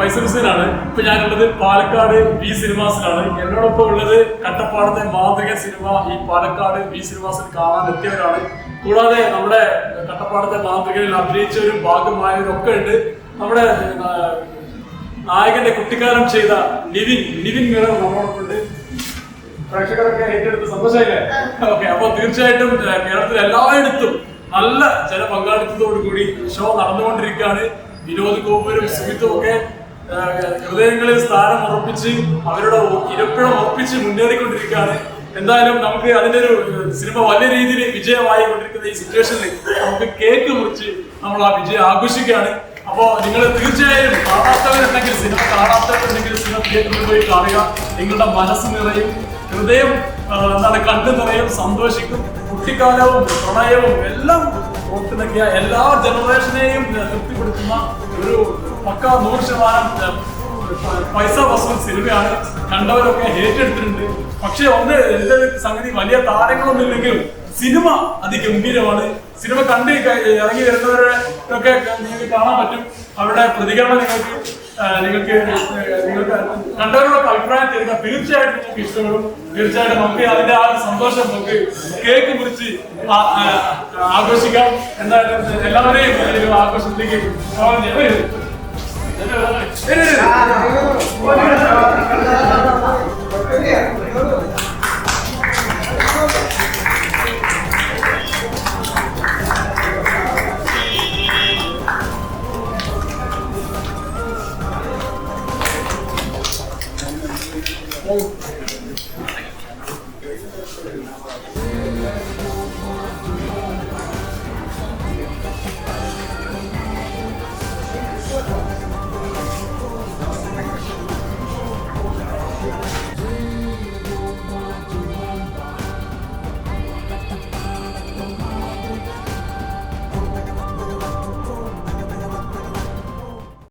ഫൈസൽ ഹുസൈനാണ്. ഇപ്പൊ ഞാനുള്ളത് പാലക്കാട് വി സിനിമാസിലാണ്. എന്നോടൊപ്പം ഉള്ളത് കട്ടപ്പാടത്തെ മാതൃക സിനിമ ഈ പാലക്കാട് വി സിനിമാസിൽ കാണാൻ എത്തിയവരാണ്. കൂടാതെ നമ്മുടെ കട്ടപ്പാടത്തെ മാതൃകയിൽ അഭിനയിച്ചവരും ഭാഗമായവരൊക്കെ ഉണ്ട്. നമ്മുടെ നായകന്റെ കുട്ടിക്കാലം ചെയ്ത നിവിൻ മീറർ നമ്മളോടൊപ്പമുണ്ട്. പ്രേക്ഷകരൊക്കെ ഏറ്റെടുത്ത് സന്തോഷമായില്ലേ? ഓക്കെ, അപ്പൊ തീർച്ചയായിട്ടും കേരളത്തിൽ എല്ലായിടത്തും നല്ല ജനപങ്കാളിത്തത്തോടു കൂടി ഷോ നടന്നുകൊണ്ടിരിക്കുകയാണ്. വിനോദ് ഗോപുരും സുമിത്തും ഒക്കെ ഹൃദയങ്ങളിൽ സ്ഥാനം ഉറപ്പിച്ച് അവരുടെ ഇരപ്പിടം ഉറപ്പിച്ച് മുന്നേറിക്കൊണ്ടിരിക്കുകയാണ്. എന്തായാലും നമുക്ക് അതിന്റെ ഒരു സിനിമ വലിയ രീതിയിൽ വിജയമായി കൊണ്ടിരിക്കുന്ന ഈ സിറ്റുവേഷനിൽ നമുക്ക് കേക്ക് മുറിച്ച് നമ്മൾ ആ വിജയം ആഘോഷിക്കുകയാണ്. അപ്പോ നിങ്ങൾ തീർച്ചയായും കാണാത്തവരുണ്ടെങ്കിൽ സിനിമ തിയേറ്ററിൽ പോയി കാണുക. നിങ്ങളുടെ മനസ്സ് നിറയും, ഹൃദയം കണ്ടു നിറയും, സന്തോഷിക്കും. കുട്ടിക്കാലവും പ്രണയവും എല്ലാം ഓർത്തിണക്കിയ എല്ലാ ജനറേഷനെയും തൃപ്തിപ്പെടുത്തുന്ന ഒരു പക്ക 100% പൈസ വസൂൽ സിനിമയാണ്. കണ്ടവരൊക്കെ ഏറ്റെടുത്തിട്ടുണ്ട്. പക്ഷെ എന്റെ സംഗതി വലിയ താരങ്ങളൊന്നും ഇല്ലെങ്കിലും സിനിമ അതിഗംഭീരമാണ്. സിനിമ കണ്ട് ഇറങ്ങി വരുന്നവരെ ഒക്കെ നിങ്ങൾക്ക് കാണാൻ പറ്റും. അവരുടെ പ്രതികരണം നിങ്ങൾക്ക് കണ്ടവരുടെ അഭിപ്രായം തരുക. തീർച്ചയായിട്ടും നിങ്ങൾക്ക് ഇഷ്ടപ്പെടും. തീർച്ചയായിട്ടും നമുക്ക് അതിന്റെ ആ ഒരു സന്തോഷം നമുക്ക് കേക്ക് മുറിച്ച് ആഘോഷിക്കാം. എന്തായാലും എല്ലാവരെയും ആഘോഷത്തിലേക്ക്